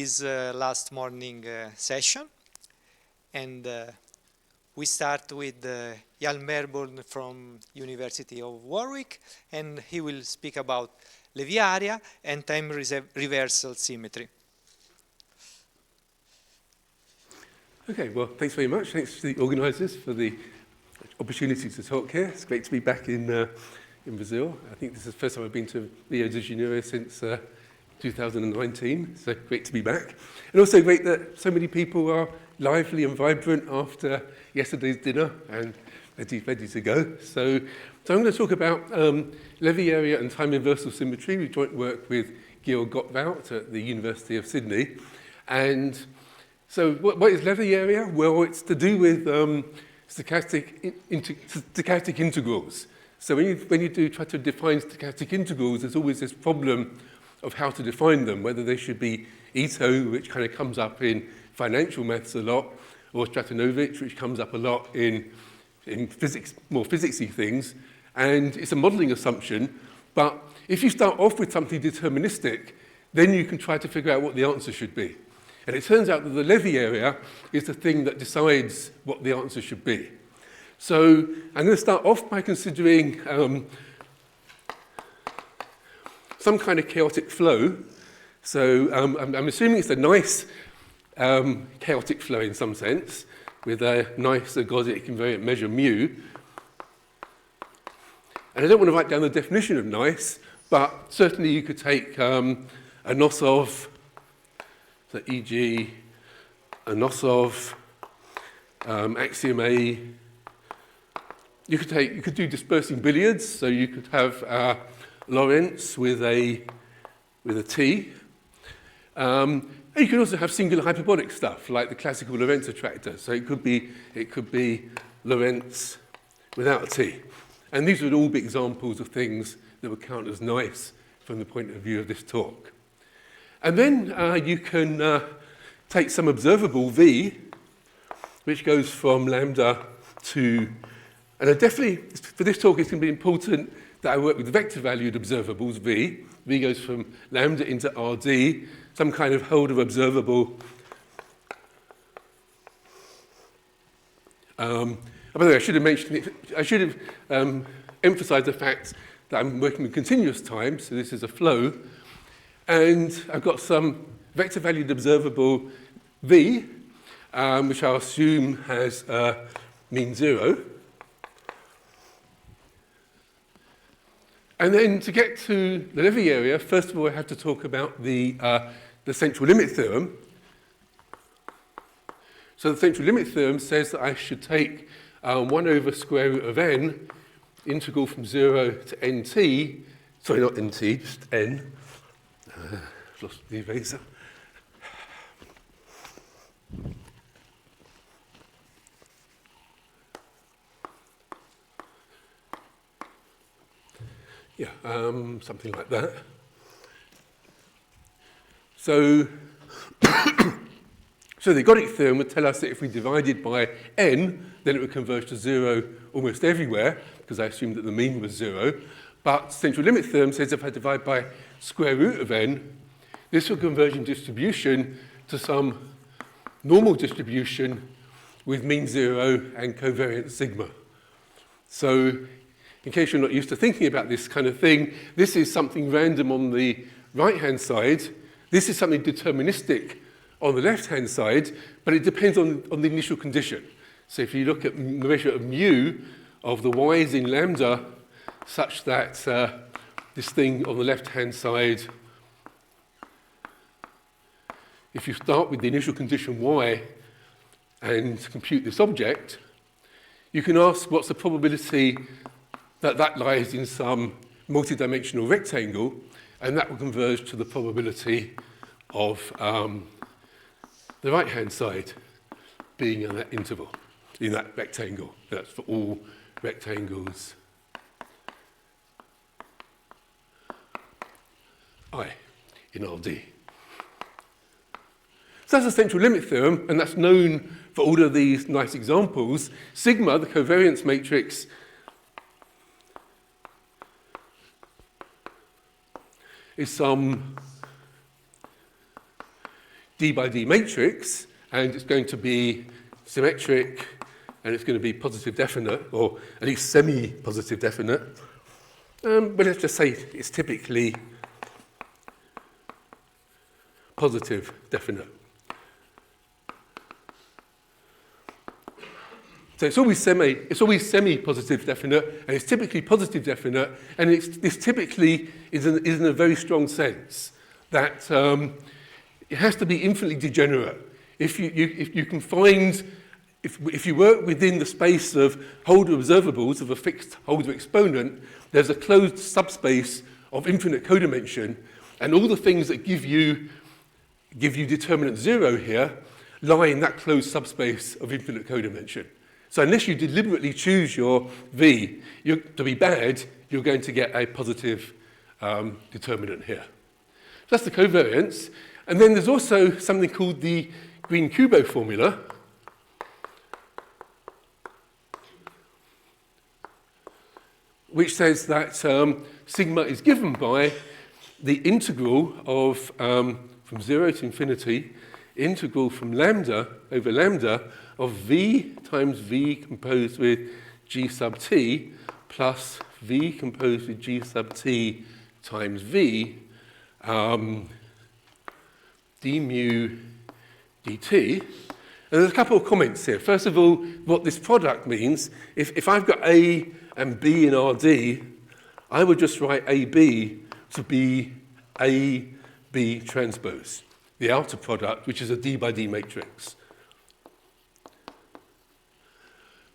this last morning session. And we start with Jan Melbourne from University of Warwick, and he will speak about Levy area and time reversal symmetry. Okay, well, thanks very much. Thanks to the organisers for the opportunity to talk here. It's great to be back in Brazil. I think this is the first time I've been to Rio de Janeiro since 2019, so great to be back. And also great that so many people are lively and vibrant after yesterday's dinner and ready to go. So I'm going to talk about Levy area and time reversal symmetry. We joint work with Georg Gottwald at the University of Sydney. And so what is Levy area? Well, it's to do with stochastic integrals. So when you do try to define stochastic integrals, there's always this problem of how to define them, whether they should be Ito, which kind of comes up in financial maths a lot, or Stratonovich, which comes up a lot in physics, more physicsy things. And it's a modelling assumption, but if you start off with something deterministic, then you can try to figure out what the answer should be. And it turns out that the Levy area is the thing that decides what the answer should be. So I'm going to start off by considering some kind of chaotic flow. So I'm assuming it's a nice chaotic flow in some sense, with a nice ergodic invariant measure mu. And I don't want to write down the definition of nice, but certainly you could take a Nosov, so e.g. a Nosov, axiom A. You could do dispersing billiards, so you could have Lorentz with a T. And you can also have singular hyperbolic stuff, like the classical Lorentz attractor. So it could be Lorentz without a T. And these would all be examples of things that would count as nice from the point of view of this talk. And then you can take some observable V, which goes from lambda to, and I definitely, for this talk, it's going to be important that I work with vector-valued observables, V. V goes from lambda into RD, some kind of holder observable. By the way, I should have mentioned it, I should have emphasized the fact that I'm working with continuous time, so this is a flow. And I've got some vector-valued observable V, which I'll assume has mean 0. And then to get to the Levy area, first of all, I have to talk about the central limit theorem. So the central limit theorem says that I should take 1 over square root of n, integral from 0 to nt, sorry, not nt, just n. I've lost the eraser. Yeah, something like that. So, so the ergodic theorem would tell us that if we divided by n, then it would converge to 0 almost everywhere, because I assumed that the mean was 0. But central limit theorem says if I divide by square root of n, this will converge in distribution to some normal distribution with mean 0 and covariance sigma. So in case you're not used to thinking about this kind of thing, this is something random on the right-hand side. This is something deterministic on the left-hand side, but it depends on the initial condition. So if you look at the measure of mu of the y's in lambda, such that this thing on the left-hand side, if you start with the initial condition y and compute this object, you can ask what's the probability that that lies in some multidimensional rectangle, and that will converge to the probability of the right-hand side being in that interval, in that rectangle. That's for all rectangles I in RD. So that's the central limit theorem, and that's known for all of these nice examples. Sigma, the covariance matrix, is some D by D matrix, and it's going to be symmetric, and it's going to be positive definite, or at least semi-positive definite. But let's just say it's typically positive definite. So it's always semi-positive definite, and it's typically positive definite, and this typically is in a very strong sense that it has to be infinitely degenerate. If you can find, if you work within the space of Holder observables of a fixed Holder exponent, there's a closed subspace of infinite codimension, and all the things that give you determinant 0 here lie in that closed subspace of infinite codimension. So unless you deliberately choose your V to be bad, you're going to get a positive determinant here. So that's the covariance. And then there's also something called the Green-Kubo formula, which says that sigma is given by the integral of, from 0 to infinity, integral from lambda over lambda of v times v composed with g sub t plus v composed with g sub t times v d mu dt. And there's a couple of comments here. First of all, what this product means, if I've got A and B in RD, I would just write AB to be AB transpose, the outer product, which is a D by D matrix.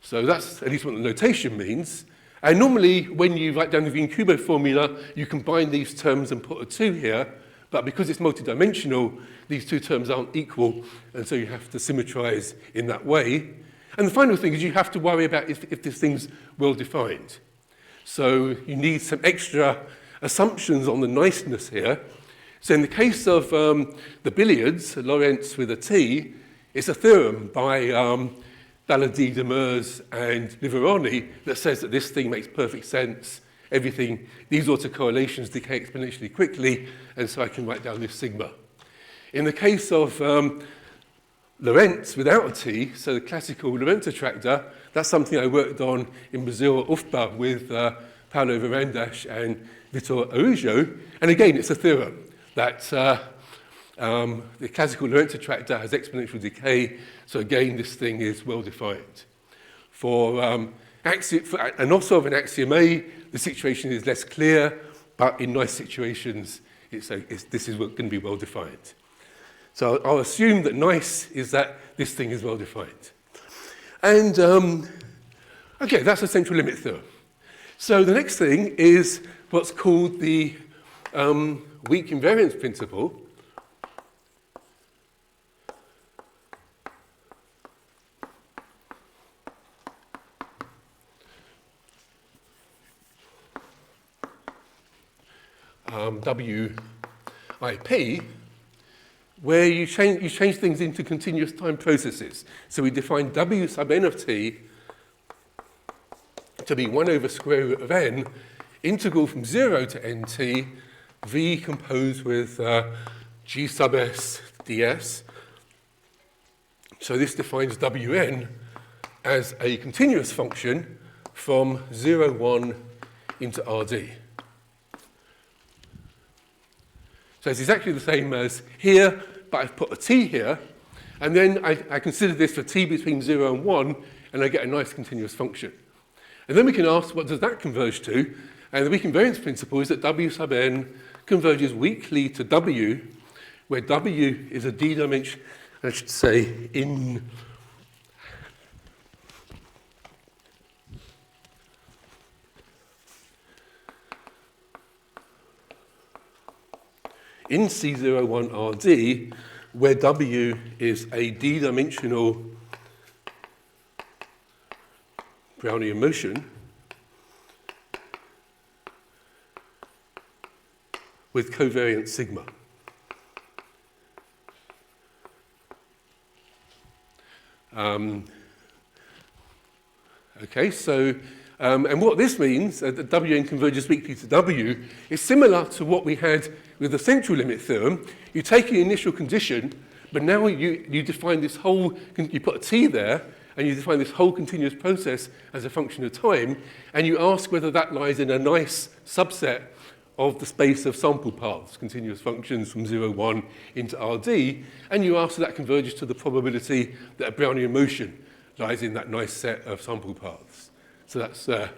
So that's at least what the notation means. And normally, when you write down the Green-Kubo formula, you combine these terms and put a 2 here. But because it's multidimensional, these two terms aren't equal, and so you have to symmetrize in that way. And the final thing is you have to worry about if this thing's well-defined. So you need some extra assumptions on the niceness here. So in the case of the billiards, Lorentz with a T, it's a theorem by Dalady, Demers, and Liverani that says that this thing makes perfect sense. Everything, these autocorrelations decay exponentially quickly, and so I can write down this sigma. In the case of Lorentz without a T, so the classical Lorentz attractor, that's something I worked on in Brazil at UFPA with Paulo Varandas and Vitor Araújo. And again, it's a theorem that the classical Lorentz attractor has exponential decay, so again, this thing is well-defined. For and also of an axiom A, the situation is less clear, but in nice situations, this is going to be well-defined. So I'll assume that nice is that this thing is well-defined. And, okay, that's the central limit theorem. So the next thing is what's called the weak invariance principle. WIP, where you change things into continuous time processes. So we define W sub n of t to be 1 over square root of n, integral from 0 to nt, v composed with g sub s ds. So this defines Wn as a continuous function from 0, 1 into Rd. So it's exactly the same as here, but I've put a t here, and then I consider this for t between 0 and 1, and I get a nice continuous function. And then we can ask, what does that converge to? And the weak invariance principle is that W sub n converges weakly to W, where W is a d-dimensional, I should say, in C01RD, where W is a d-dimensional Brownian motion with covariance sigma. Okay, so and what this means, that Wn converges weakly to W, is similar to what we had with the central limit theorem. You take an initial condition, But now you define this whole, you put a t there, and you define this whole continuous process as a function of time, and you ask whether that lies in a nice subset of the space of sample paths, continuous functions from 0, 1 into Rd, and you ask if that converges to the probability that a Brownian motion lies in that nice set of sample paths. So that's the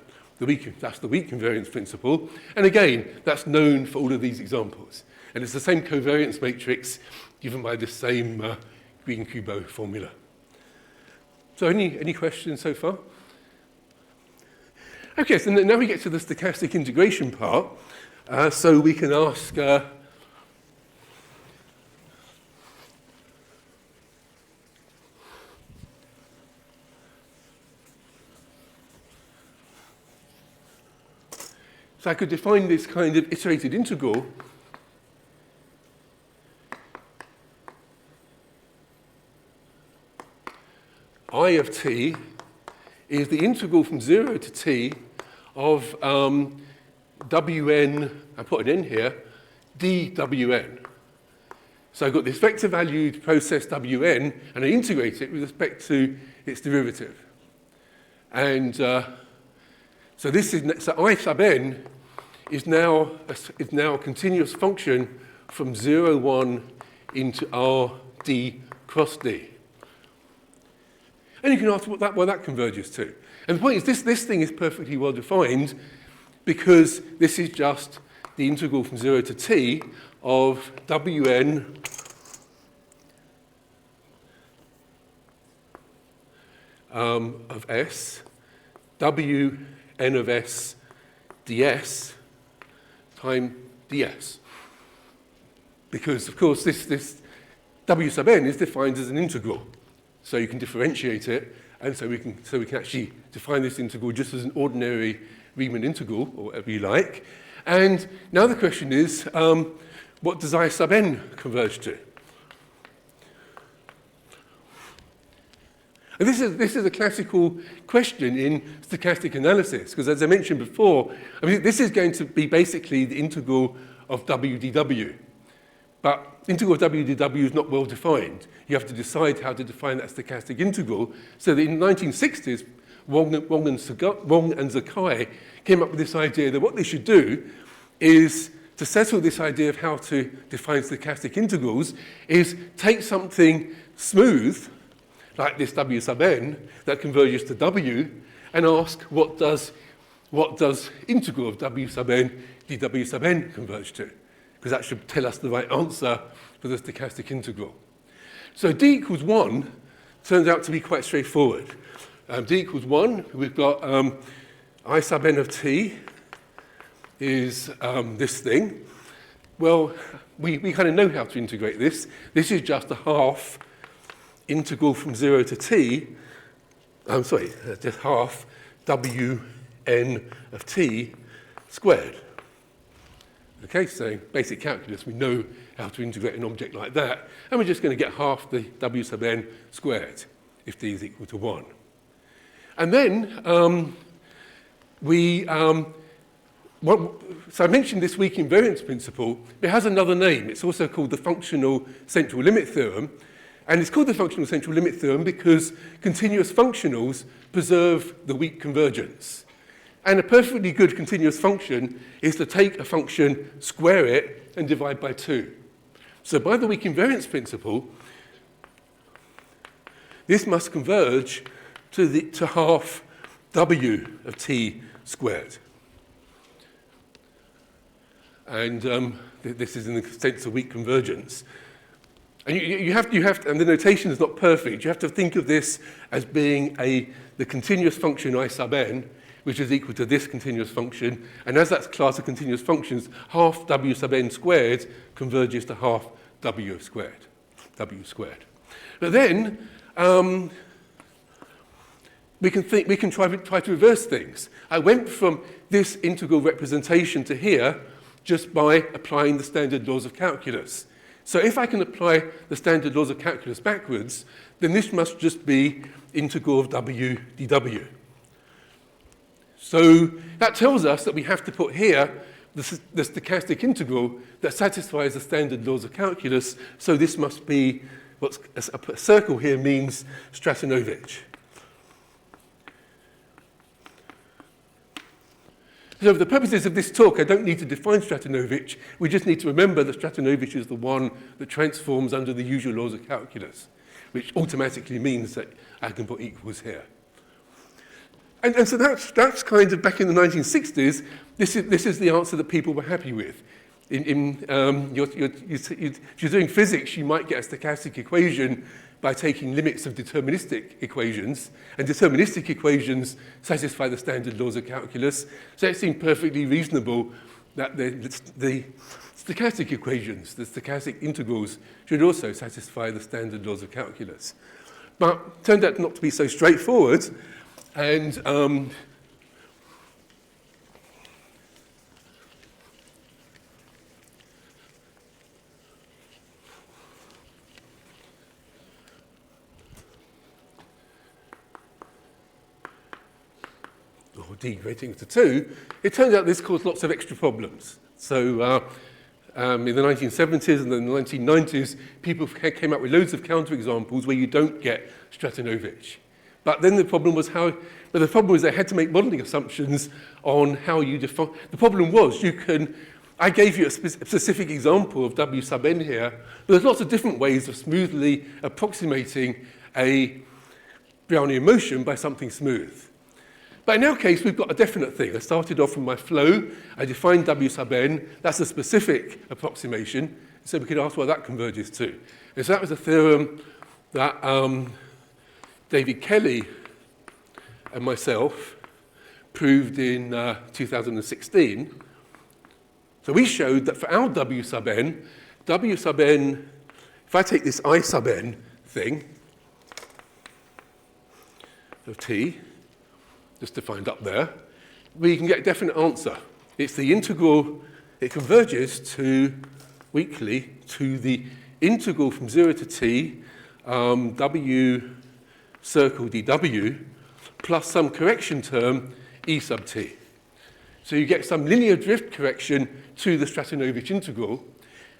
weak covariance principle. And again, that's known for all of these examples. And it's the same covariance matrix given by the same Green-Kubo formula. So any questions so far? Okay, so now we get to the stochastic integration part. So we can ask, so I could define this kind of iterated integral I of t is the integral from 0 to t of wn, I put it in here, dwn. So I've got this vector valued process wn, and I integrate it with respect to its derivative. And so I sub n is now a continuous function from 0, 1 into Rd cross d. And you can ask what that converges to. And the point is this thing is perfectly well defined because this is just the integral from 0 to t of wn of s, wn of s ds time ds. Because, of course, this w sub n is defined as an integral. So you can differentiate it, and so we can actually define this integral just as an ordinary Riemann integral, or whatever you like. And now the question is, what does I sub n converge to? And this is a classical question in stochastic analysis, because as I mentioned before, I mean, this is going to be basically the integral of w dw. But integral of w dw is not well defined. You have to decide how to define that stochastic integral. So that in the 1960s, Wong and Zakai came up with this idea that what they should do is to settle this idea of how to define stochastic integrals is take something smooth, like this w sub n, that converges to w, and ask what does integral of w sub n dw sub n converge to? Because that should tell us the right answer for the stochastic integral. So d equals 1 turns out to be quite straightforward. D equals 1, we've got I sub n of t is this thing. Well, we kind of know how to integrate this. This is just a half integral from 0 to t, just half wn of t squared. Okay, so basic calculus, we know how to integrate an object like that, and we're just going to get half the w sub n squared if d is equal to 1. And then so I mentioned this weak invariance principle. It has another name. It's also called the functional central limit theorem. And it's called the functional central limit theorem because continuous functionals preserve the weak convergence. And a perfectly good continuous function is to take a function, square it, and divide by 2. So by the weak invariance principle, this must converge to half w of t squared. And this is in the sense of weak convergence. And you have to, and the notation is not perfect. You have to think of this as being the continuous function I sub n, which is equal to this continuous function. And as that's class of continuous functions, half w sub n squared converges to half w squared. But then we can try to reverse things. I went from this integral representation to here just by applying the standard laws of calculus. So if I can apply the standard laws of calculus backwards, then this must just be integral of w dw. So that tells us that we have to put here the stochastic integral that satisfies the standard laws of calculus. So this must be, what's a circle here means Stratinovich. So for the purposes of this talk, I don't need to define Stratinovich. We just need to remember that Stratinovich is the one that transforms under the usual laws of calculus, which automatically means that I can put equals here. And so that's kind of back in the 1960s, this is the answer that people were happy with. If you're doing physics, you might get a stochastic equation by taking limits of deterministic equations, and deterministic equations satisfy the standard laws of calculus, so it seemed perfectly reasonable that the stochastic equations, the stochastic integrals, should also satisfy the standard laws of calculus. But it turned out not to be so straightforward, and d greater than 2, it turns out this caused lots of extra problems. So in the 1970s and then the 1990s, people came up with loads of counterexamples where you don't get Stratinovich. But then the problem was they had to make modeling assumptions on how you define. The problem was I gave you a specific example of W sub n here, but there's lots of different ways of smoothly approximating a Brownian motion by something smooth. But in our case, we've got a definite thing. I started off with my flow. I defined W sub n. That's a specific approximation. So we could ask what that converges to. And so that was a theorem that David Kelly and myself proved in 2016. So we showed that for our W sub n, if I take this I sub n thing of t, just defined up there, we can get a definite answer. It's the integral, it converges weakly to the integral from 0 to t, w circle dw, plus some correction term, e sub t. So you get some linear drift correction to the Stratinovich integral,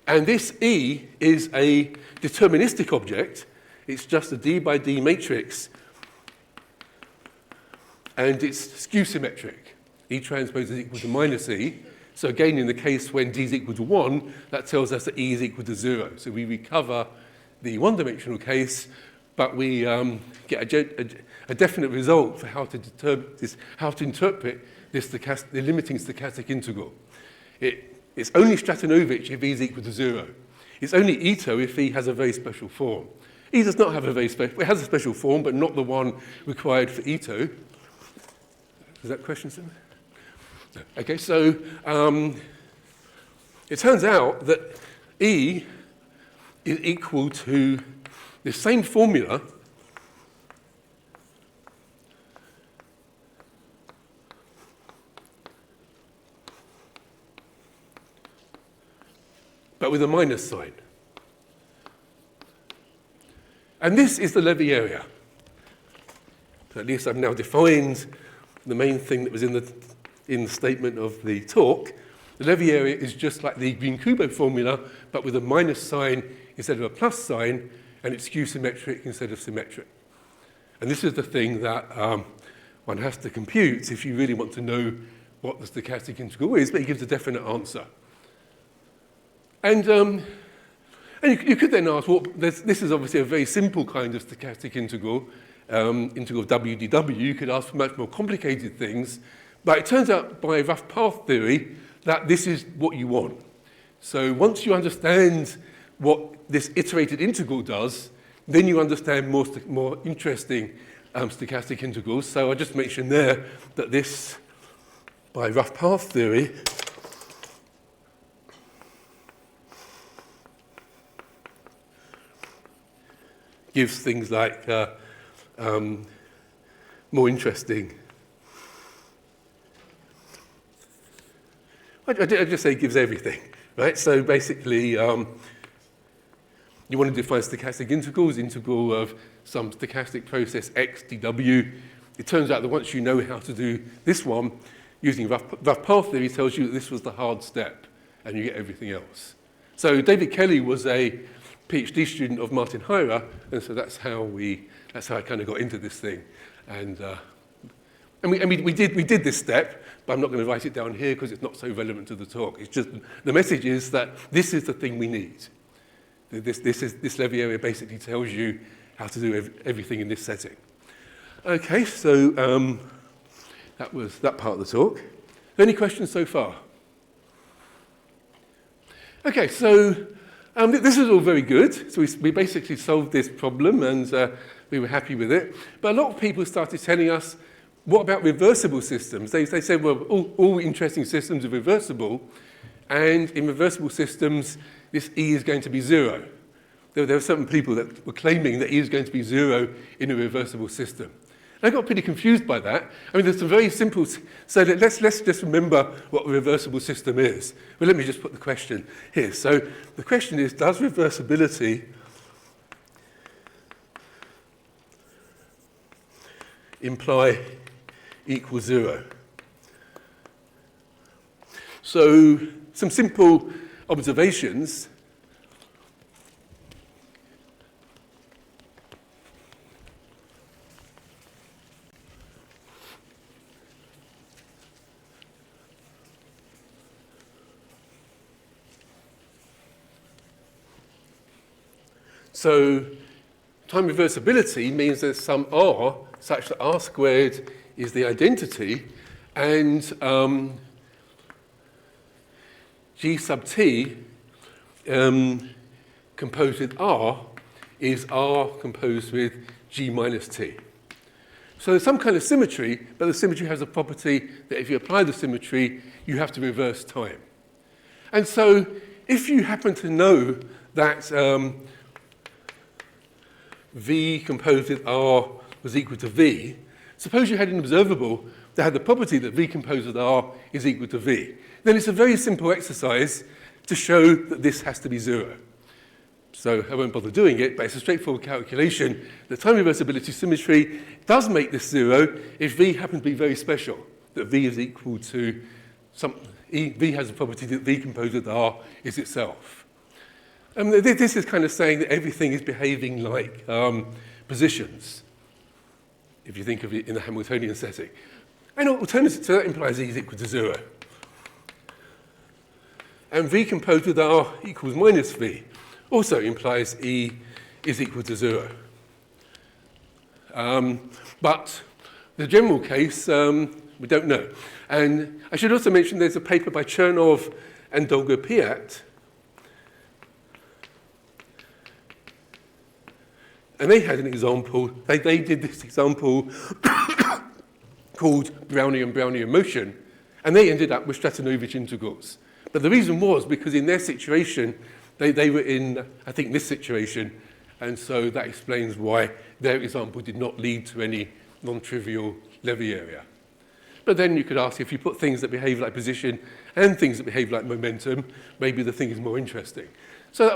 and this E is a deterministic object. It's just a d by d matrix, and it's skew symmetric. E transpose is equal to minus E. So again, in the case when d is equal to 1, that tells us that E is equal to 0. So we recover the one-dimensional case, but we get a definite result for how to interpret this the limiting stochastic integral. It's only Stratinovich if E is equal to 0. It's only Ito if E has a very special form. E does not have a very special, it has a special form, but not the one required for Ito. Is that question, Stefano? No. Okay, so it turns out that E is equal to the same formula but with a minus sign. And this is the Levy area. So at least I've now defined the main thing that was in the statement of the talk. The Levy area is just like the Green-Kubo formula, but with a minus sign instead of a plus sign, and it's skew symmetric instead of symmetric. And this is the thing that one has to compute if you really want to know what the stochastic integral is, but it gives a definite answer. And you could then ask, well, this is obviously a very simple kind of stochastic integral, integral of w dw. You could ask for much more complicated things, but it turns out by rough path theory that this is what you want. So once you understand what this iterated integral does, then you understand more interesting stochastic integrals. So I just mentioned there that this, by rough path theory, gives things like more interesting. I just say it gives everything, right? So basically, you want to define stochastic integrals, integral of some stochastic process x dw. It turns out that once you know how to do this one, using rough path theory tells you that this was the hard step, and you get everything else. So David Kelly was a PhD student of Martin Heira, and so that's how I kind of got into this thing. And we did this step, but I'm not going to write it down here because it's not so relevant to the talk. It's just, the message is that this is the thing we need. This Levy area basically tells you how to do everything in this setting. Okay, so that was that part of the talk. Any questions so far? Okay, so this is all very good. So we basically solved this problem and we were happy with it. But a lot of people started telling us, what about reversible systems? They said, well, all interesting systems are reversible, and in reversible systems, this E is going to be 0. There were certain people that were claiming that E is going to be 0 in a reversible system. And I got pretty confused by that. I mean, there's some very simple, so let's just remember what a reversible system is. Well, let me just put the question here. So the question is, does reversibility imply equals 0? So some simple observations. So time reversibility means there's some R such that R squared is the identity, and G sub T composed with R is R composed with G minus T. So there's some kind of symmetry, but the symmetry has a property that if you apply the symmetry, you have to reverse time. And so if you happen to know that V composed with R was equal to V, suppose you had an observable that had the property that V composed with R is equal to V. Then it's a very simple exercise to show that this has to be 0. So I won't bother doing it, but it's a straightforward calculation. The time reversibility symmetry does make this 0 if V happens to be very special, that V is equal to V has a property that V composed with R is itself. This is kind of saying that everything is behaving like positions, if you think of it in the Hamiltonian setting. And alternatively, so that implies E is equal to 0. And V composed with R equals minus V also implies E is equal to 0. But the general case, we don't know. And I should also mention there's a paper by Chernov and Dolgo-Piat. And they had an example, they did this example called Brownian motion, and they ended up with Stratonovich integrals. But the reason was because in their situation, they were in, I think, this situation, and so that explains why their example did not lead to any non-trivial Levy area. But then you could ask, if you put things that behave like position and things that behave like momentum, maybe the thing is more interesting. So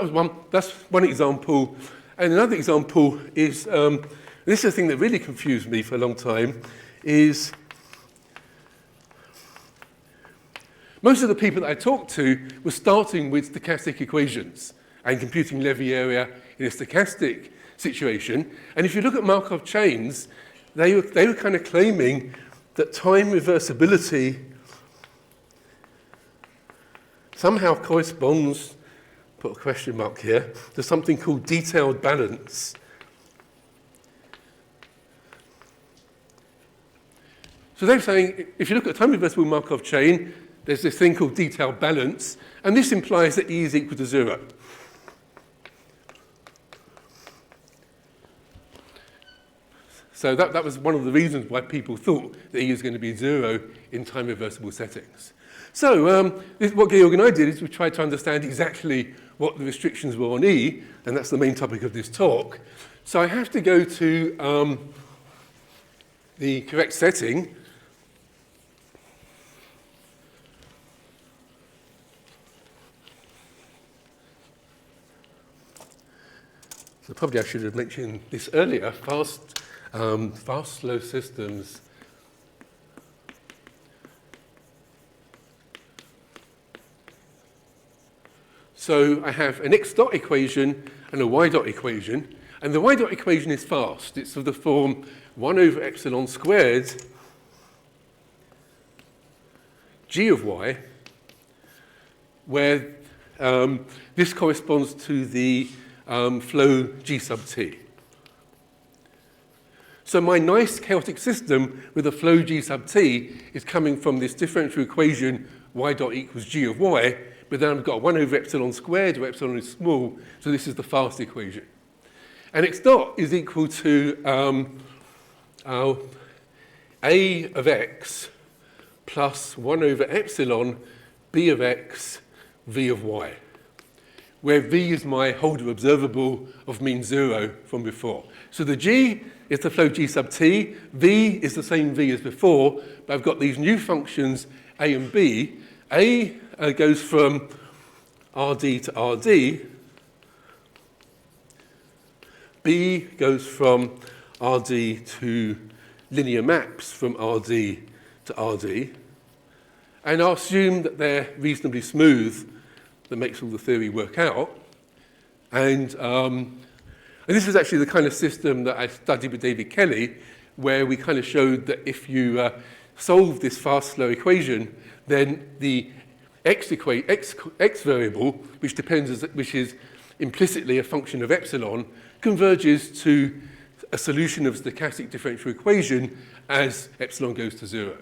that's one example. And another example is, this is the thing that really confused me for a long time, is most of the people that I talked to were starting with stochastic equations and computing Levy area in a stochastic situation. And if you look at Markov chains, they were kind of claiming that time reversibility somehow corresponds, put a question mark here, to something called detailed balance. So they're saying, if you look at a time reversible Markov chain, there's this thing called detailed balance, and this implies that E is equal to 0. So that was one of the reasons why people thought that E is going to be 0 in time reversible settings. So what Georg and I did is we tried to understand exactly what the restrictions were on E, and that's the main topic of this talk. So I have to go to the correct setting. So probably I should have mentioned this earlier, fast slow systems. So I have an x dot equation, and a y dot equation. And the y dot equation is fast. It's of the form 1 over epsilon squared g of y, where this corresponds to the flow g sub t. So my nice chaotic system with a flow g sub t is coming from this differential equation y dot equals g of y, but then I've got 1 over epsilon squared, where epsilon is small, so this is the fast equation. And x dot is equal to a of x plus 1 over epsilon b of x v of y, where v is my Holder observable of mean 0 from before. So the g is the flow g sub t, v is the same v as before, but I've got these new functions a and b. A goes from rd to rd, b goes from rd to linear maps from rd to rd, and I'll assume that they're reasonably smooth. That makes all the theory work out. And this was actually the kind of system that I studied with David Kelly, where we kind of showed that if you solve this fast-slow equation, then the x variable, which is implicitly a function of epsilon, converges to a solution of the stochastic differential equation as epsilon goes to 0.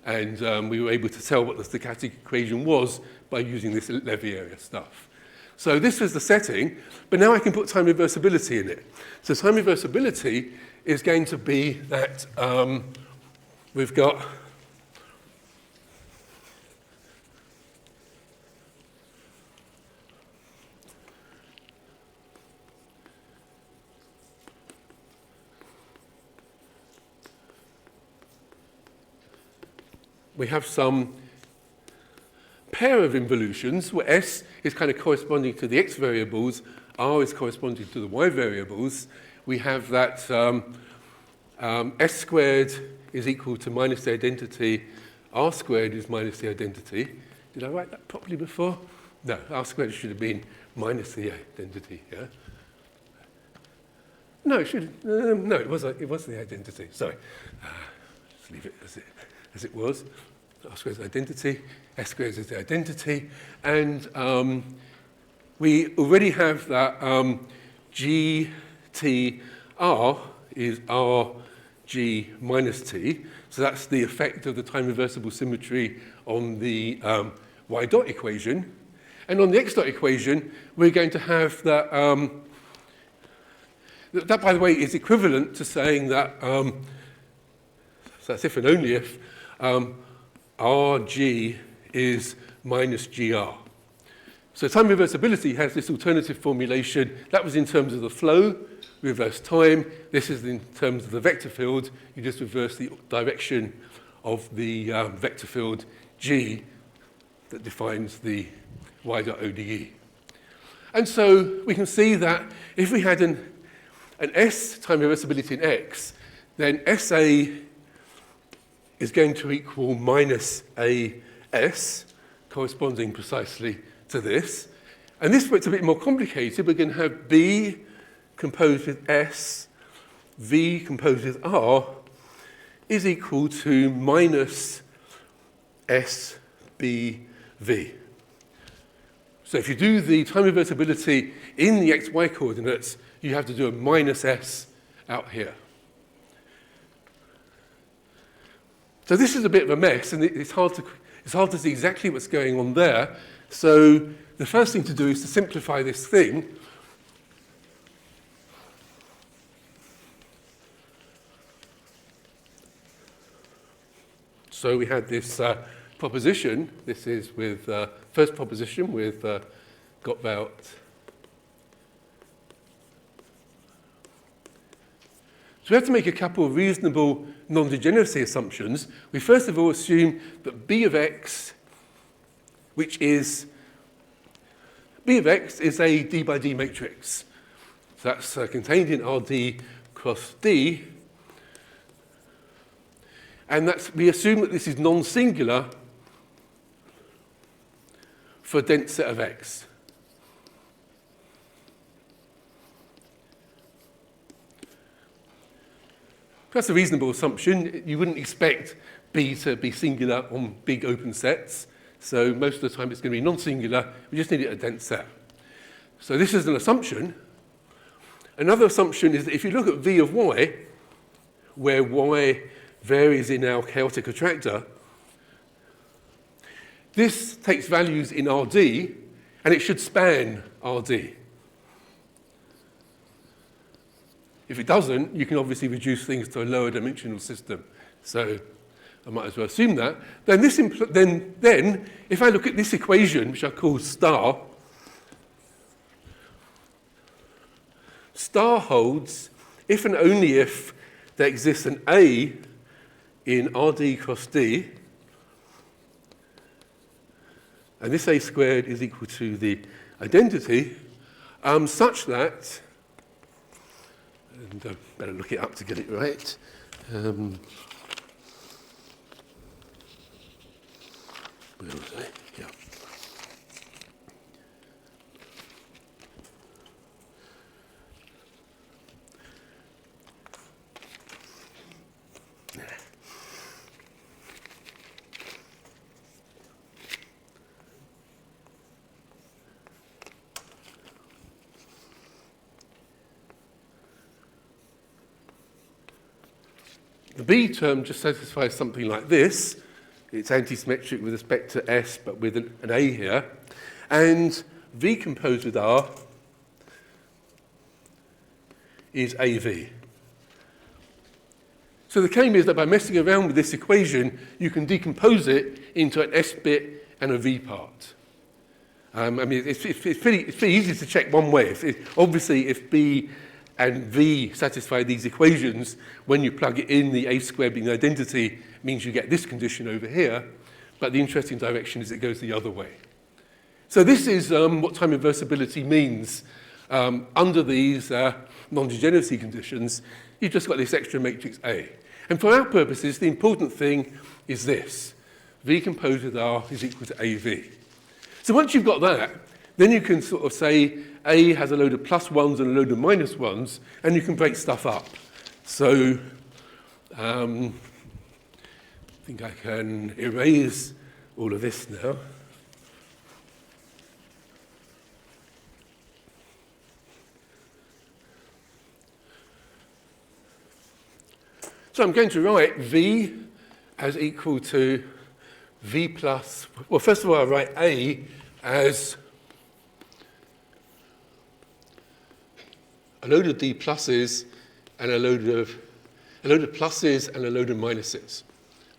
And we were able to tell what the stochastic equation was by using this Levy area stuff. So this was the setting, but now I can put time reversibility in it. So time reversibility is going to be that we've got some pair of involutions where S is kind of corresponding to the X variables, R is corresponding to the Y variables. We have that S squared is equal to minus the identity, R squared is minus the identity. Did I write that properly before? No, R squared should have been minus the identity, yeah? No, it should. No, it was the identity. Sorry. Just leave it as it was. R squared is identity, S squared is the identity, and we already have that GTR is RG minus T, so that's the effect of the time reversible symmetry on the y dot equation. And on the x dot equation, we're going to have that, that by the way is equivalent to saying that, so that's if and only if, RG is minus GR. So time reversibility has this alternative formulation. That was in terms of the flow, reverse time. This is in terms of the vector field. You just reverse the direction of the vector field G that defines the y.ode. And so we can see that if we had an S time reversibility in X, then SA is going to equal minus AS, corresponding precisely to this. And this bit's a bit more complicated. We're going to have B composed with S, V composed with R, is equal to minus SBV. So if you do the time reversibility in the XY coordinates, you have to do a minus S out here. So this is a bit of a mess, and it's hard to see exactly what's going on there. So the first thing to do is to simplify this thing. So we had this proposition. This is with first proposition with Gottwald. So we have to make a couple of reasonable non-degeneracy assumptions. We first of all assume that B of X, which is, B of X is a D by D matrix. So that's contained in RD cross D. And we assume that this is non-singular for a dense set of X. That's a reasonable assumption. You wouldn't expect B to be singular on big open sets. So most of the time it's going to be non-singular. We just need it a dense set. So this is an assumption. Another assumption is that if you look at V of Y, where Y varies in our chaotic attractor, this takes values in Rd, and it should span Rd. If it doesn't, you can obviously reduce things to a lower dimensional system. So I might as well assume that. Then, then if I look at this equation, which I call star holds if and only if there exists an A in Rd cross D, and this A squared is equal to the identity, such that, and better look it up to get it right. Where was I? Yeah. The B term just satisfies something like this. It's anti-symmetric with respect to S, but with an A here. And V composed with R is AV. So the claim is that by messing around with this equation, you can decompose it into an S bit and a V part. I mean, it's pretty easy to check one way. Obviously, if B and V satisfy these equations, when you plug it in, the A squared being the identity means you get this condition over here, but the interesting direction is it goes the other way. So this is what time reversibility means. Under these non-degeneracy conditions, you've just got this extra matrix A. And for our purposes, the important thing is this. V composed with R is equal to AV. So once you've got that, then you can sort of say A has a load of plus ones and a load of minus ones, and you can break stuff up. So I think I can erase all of this now. So I'm going to write V as equal to V plus, well, first of all, I write A as a load of D pluses and a load of pluses and a load of minuses.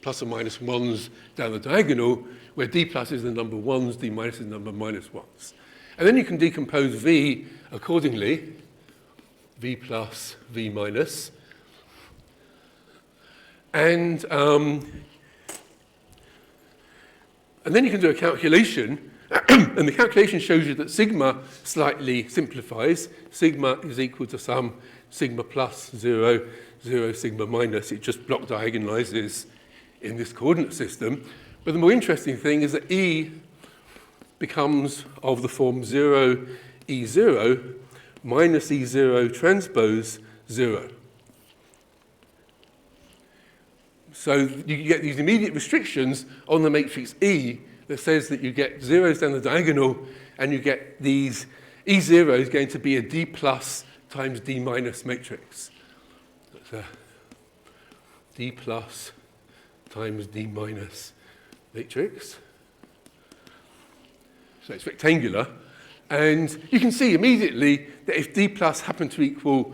Plus or minus ones down the diagonal, where D plus is the number ones, D minus is the number minus ones. And then you can decompose V accordingly, V plus, V minus. And then you can do a calculation, and the calculation shows you that sigma slightly simplifies. Sigma is equal to some sigma plus 0, 0 sigma minus. It just block diagonalizes in this coordinate system. But the more interesting thing is that E becomes of the form 0 E0 minus E0 transpose 0. So you get these immediate restrictions on the matrix E that says that you get zeros down the diagonal, and you get these E0 is going to be a D plus times D minus matrix. That's a D plus times D minus matrix. So it's rectangular. And you can see immediately that if D plus happened to equal,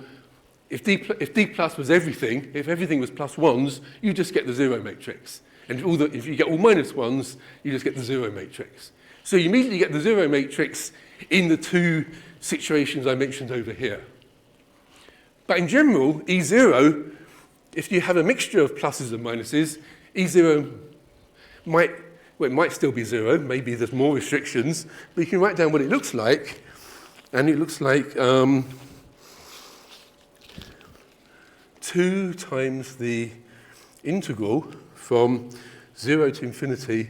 if D plus was everything, if everything was plus ones, you just get the zero matrix. And if you get all minus ones, you just get the zero matrix. So you immediately get the zero matrix in the two situations I mentioned over here. But in general, E0, if you have a mixture of pluses and minuses, E0 might still be 0. Maybe there's more restrictions. But you can write down what it looks like. And it looks like 2 times the integral from 0 to infinity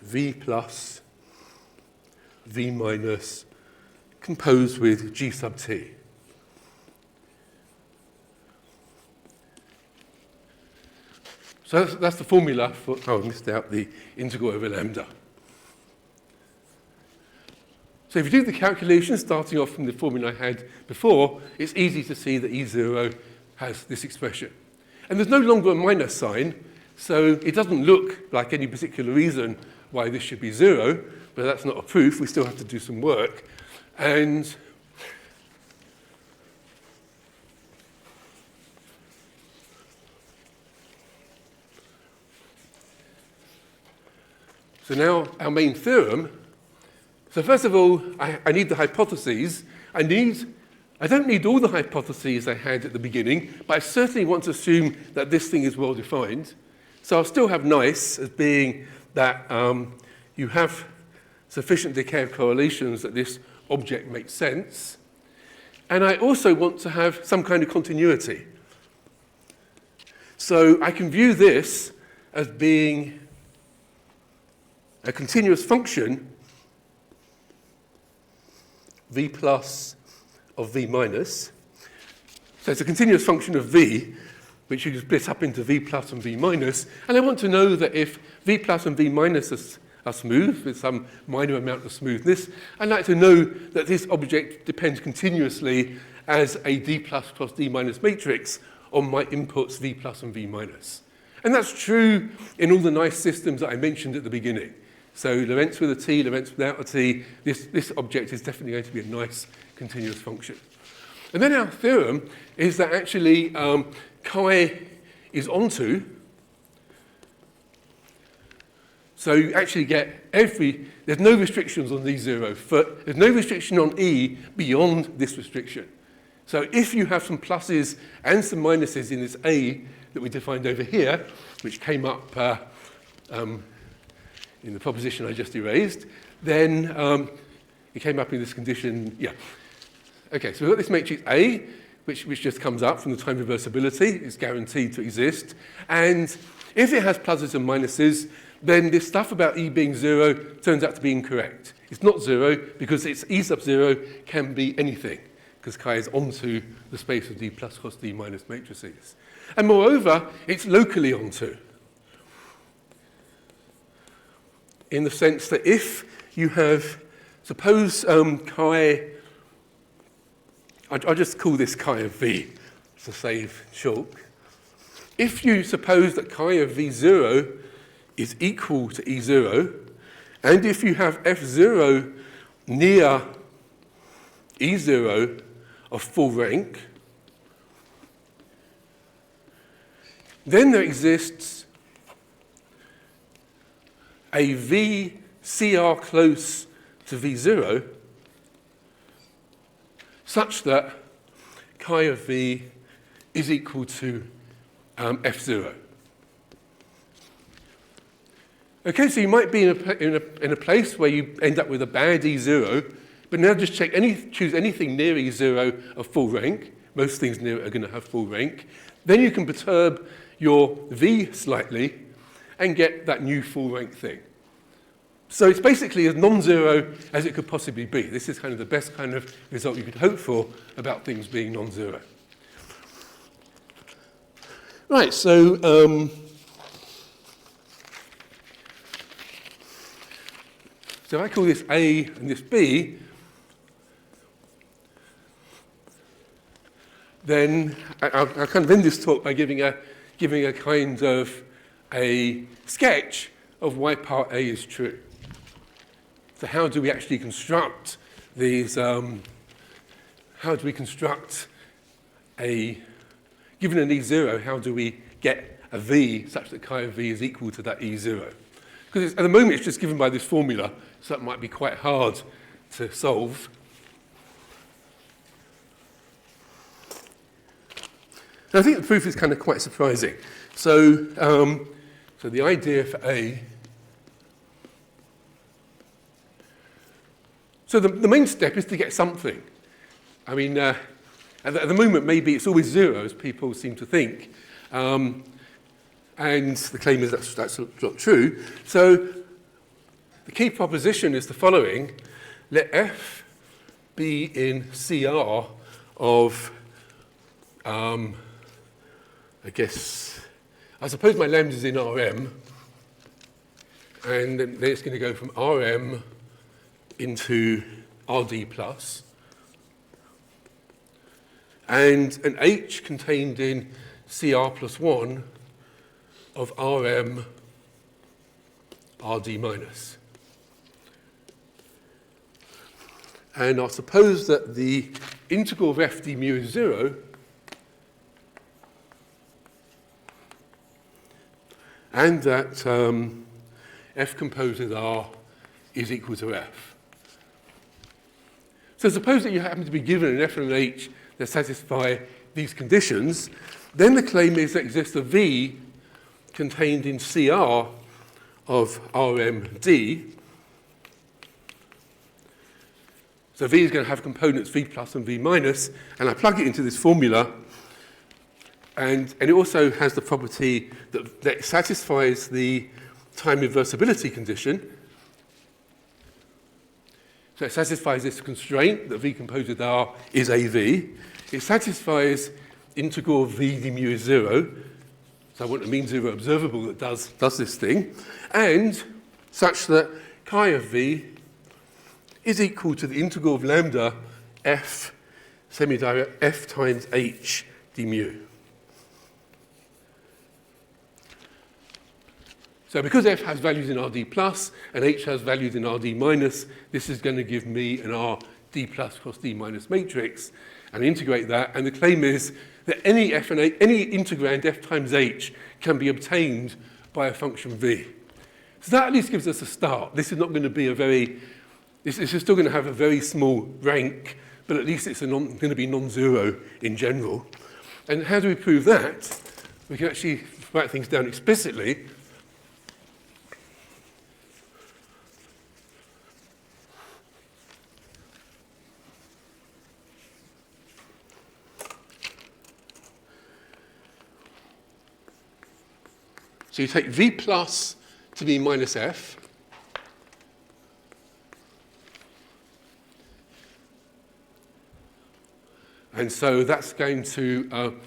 V plus V minus composed with G sub t. So that's the formula for, oh, I missed out the integral over lambda. So if you do the calculation, starting off from the formula I had before, it's easy to see that E0 has this expression. And there's no longer a minus sign, so it doesn't look like any particular reason why this should be 0, but that's not a proof. We still have to do some work. And so now our main theorem. So first of all, I need the hypotheses. I don't need all the hypotheses I had at the beginning, but I certainly want to assume that this thing is well defined. So I'll still have nice as being that you have sufficient decay of correlations that this object makes sense. And I also want to have some kind of continuity. So I can view this as being a continuous function v plus of v minus. So it's a continuous function of v, which you can split up into v plus and v minus. And I want to know that if v plus and v minus are smooth, with some minor amount of smoothness, I'd like to know that this object depends continuously as a d plus cross d minus matrix on my inputs v plus and v minus. And that's true in all the nice systems that I mentioned at the beginning. So Lorentz with a t, Lorentz without a t, this object is definitely going to be a nice continuous function. And then our theorem is that actually chi is onto. So you actually get there's no restrictions on E0, there's no restriction on E beyond this restriction. So if you have some pluses and some minuses in this A that we defined over here, which came up in the proposition I just erased, then it came up in this condition, yeah. Okay, so we've got this matrix A, which just comes up from the time reversibility. It's guaranteed to exist. And if it has pluses and minuses, then this stuff about E being 0 turns out to be incorrect. It's not 0 because its E sub 0 can be anything, because chi is onto the space of D plus cross D minus matrices. And moreover, it's locally onto, in the sense that if you have, suppose chi, I'll just call this chi of v to save chalk. If you suppose that chi of v0 is equal to E0, and if you have F0 near E0 of full rank, then there exists a VCR close to V0 such that chi of V is equal to F0. Okay, so you might be in a place where you end up with a bad E0, but now just choose anything near E0 of full rank. Most things near it are going to have full rank. Then you can perturb your V slightly and get that new full rank thing. So it's basically as non-zero as it could possibly be. This is kind of the best kind of result you could hope for about things being non-zero. Right, so so I call this A and this B, then I'll kind of end this talk by giving a kind of a sketch of why part A is true. So how do we actually construct these, how do we construct given an E0, how do we get a V such that chi of V is equal to that E0? Because at the moment it's just given by this formula, so that might be quite hard to solve. And I think the proof is kind of quite surprising. So, so the idea for A, so the main step is to get something. I mean, at the moment maybe it's always 0, as people seem to think. And the claim is that's not true. So the key proposition is the following. Let F be in CR of, I guess, I suppose my lambda is in Rm, and then it's going to go from Rm into Rd plus, and an H contained in Cr plus 1 of Rm Rd minus. And I'll suppose that the integral of f d mu is 0, and that f composed with R is equal to f. So suppose that you happen to be given an f and an h that satisfy these conditions, then the claim is that exists a v contained in Cr of Rmd. So v is going to have components v plus and v minus, and I plug it into this formula, and it also has the property that it satisfies the time reversibility condition. So it satisfies this constraint that v composed with R is AV. It satisfies integral of v d mu is 0. So I want a mean zero observable that does this thing. And such that chi of v is equal to the integral of lambda f semi-direct f times h d mu. So because f has values in Rd plus and h has values in Rd minus, this is going to give me an Rd plus cross d minus matrix, and integrate that. And the claim is that any f and h, any integrand f times h can be obtained by a function v. So that at least gives us a start. This is not going to be a very, this is still going to have a very small rank, but at least it's going to be non-zero in general. And how do we prove that? We can actually write things down explicitly. So you take v plus to be minus f, and so that's going to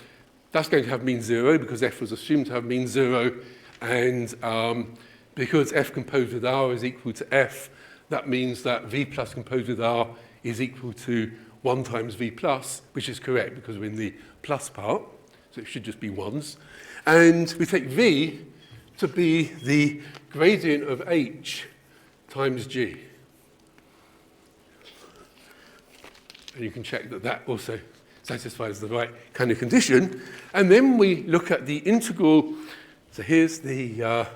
have mean 0 because f was assumed to have mean 0, and because f composed with R is equal to f, that means that v plus composed with R is equal to 1 times v plus, which is correct because we're in the plus part, so it should just be 1s. And we take v to be the gradient of h times g. And you can check that that also satisfies the right kind of condition. And then we look at the integral. So here's the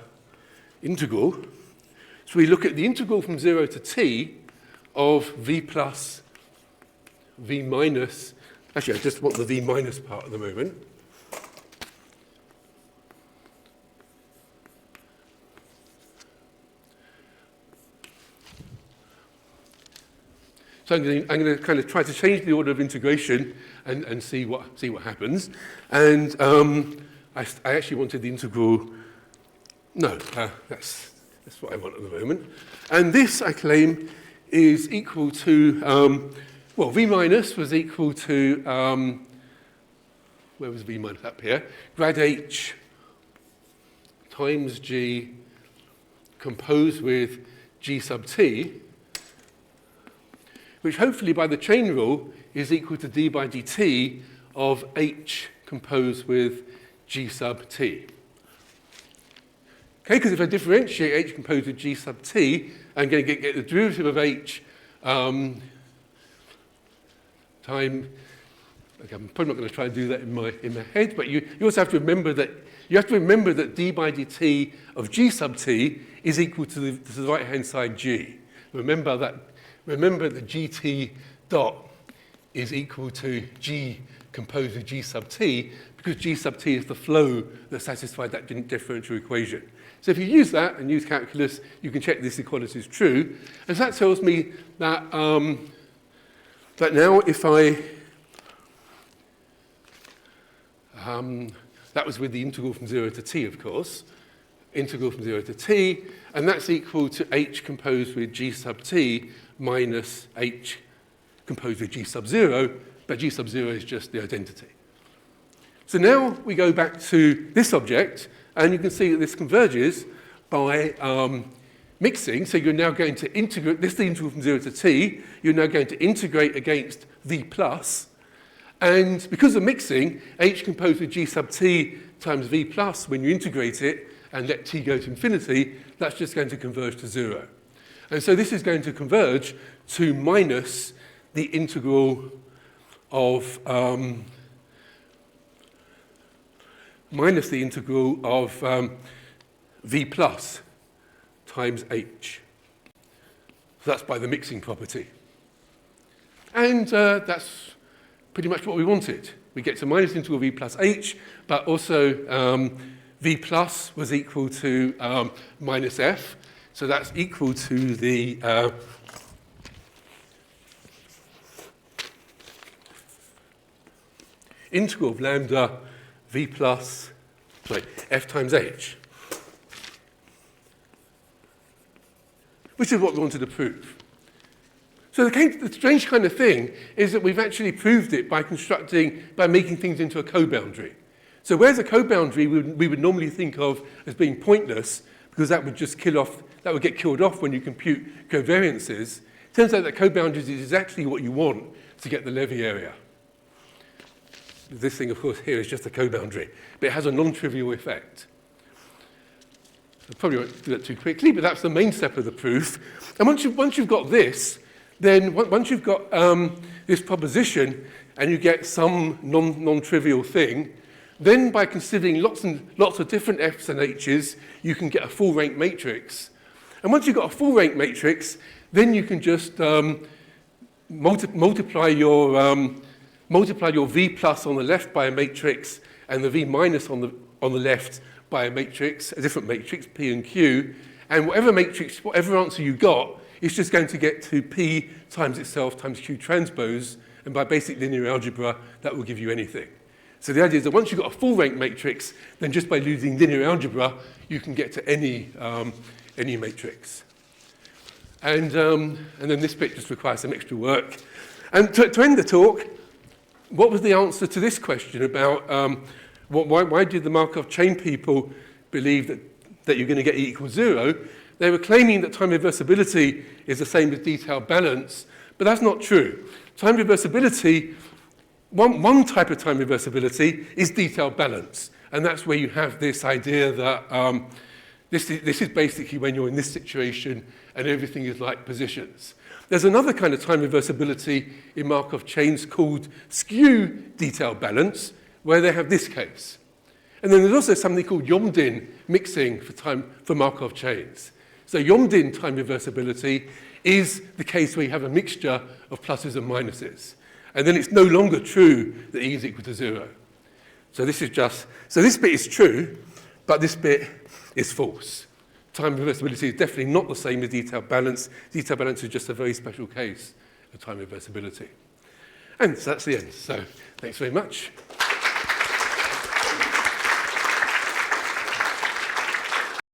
integral. So we look at the integral from 0 to t of v plus v minus. Actually, I just want the v minus part at the moment. So I'm going to kind of try to change the order of integration and see what happens. And I actually wanted the integral. No, that's what I want at the moment. And this, I claim, is equal to, well, v minus was equal to, where was v minus? Up here. Grad h times g composed with g sub t, which hopefully by the chain rule is equal to d by dt of h composed with g sub t. Okay, because if I differentiate h composed with g sub t, I'm going to get the derivative of h time. Okay, I'm probably not going to try and do that in my head, but you also have to remember that d by dt of g sub t is equal to the right-hand side g. Remember that gt dot is equal to g composed with g sub t, because g sub t is the flow that satisfied that differential equation. So if you use that and use calculus, you can check this equality is true. And so that tells me that, that now if I, that was with the integral from 0 to t, of course, integral from 0 to t, and that's equal to h composed with g sub t minus h composed with g sub 0, but g sub 0 is just the identity. So now we go back to this object, And you can see that this converges by mixing. So you're now going to integrate, this is the integral from 0 to t. You're now going to integrate against v plus. And because of mixing, h composed with g sub t times v plus, when you integrate it and let t go to infinity, that's just going to converge to 0. And so this is going to converge to minus the integral of v plus times h. So that's by the mixing property. And that's pretty much what we wanted. We get to minus integral v plus h, but also v plus was equal to minus f. So that's equal to the integral of lambda v plus, f times h, which is what we wanted to prove. So the strange kind of thing is that we've actually proved it by making things into a co-boundary. So whereas a co-boundary we would normally think of as being pointless, because that would just get killed off when you compute covariances, it turns out that co-boundaries is exactly what you want to get the Levy area. This thing, of course, here is just a co-boundary, but it has a non-trivial effect. I probably won't do that too quickly, but that's the main step of the proof. And once you've got this, then once you've got this proposition and you get some non-trivial thing, then by considering lots of different f's and h's, you can get a full-rank matrix. And once you've got a full-rank matrix, then you can just multiply your v plus on the left by a matrix and the v minus on the left by a matrix, a different matrix, P and Q, and whatever answer you got, it's just going to get to P times itself times Q transpose, and by basic linear algebra, that will give you anything. So the idea is that once you've got a full rank matrix, then just by using linear algebra, you can get to any matrix. And then this bit just requires some extra work. And to end the talk, what was the answer to this question about why did the Markov chain people believe that you're going to get E equals 0? They were claiming that time reversibility is the same as detailed balance, but that's not true. Time reversibility, one type of time reversibility is detailed balance, and that's where you have this idea that this is basically when you're in this situation and everything is like positions. There's another kind of time reversibility in Markov chains called skew detailed balance, where they have this case. And then there's also something called Yomdin mixing for Markov chains. So Yomdin time reversibility is the case where you have a mixture of pluses and minuses. And then it's no longer true that E is equal to 0. So this bit is true, but this bit is false. Time reversibility is definitely not the same as detailed balance. Detailed balance is just a very special case of time reversibility. And so that's the end. So thanks very much.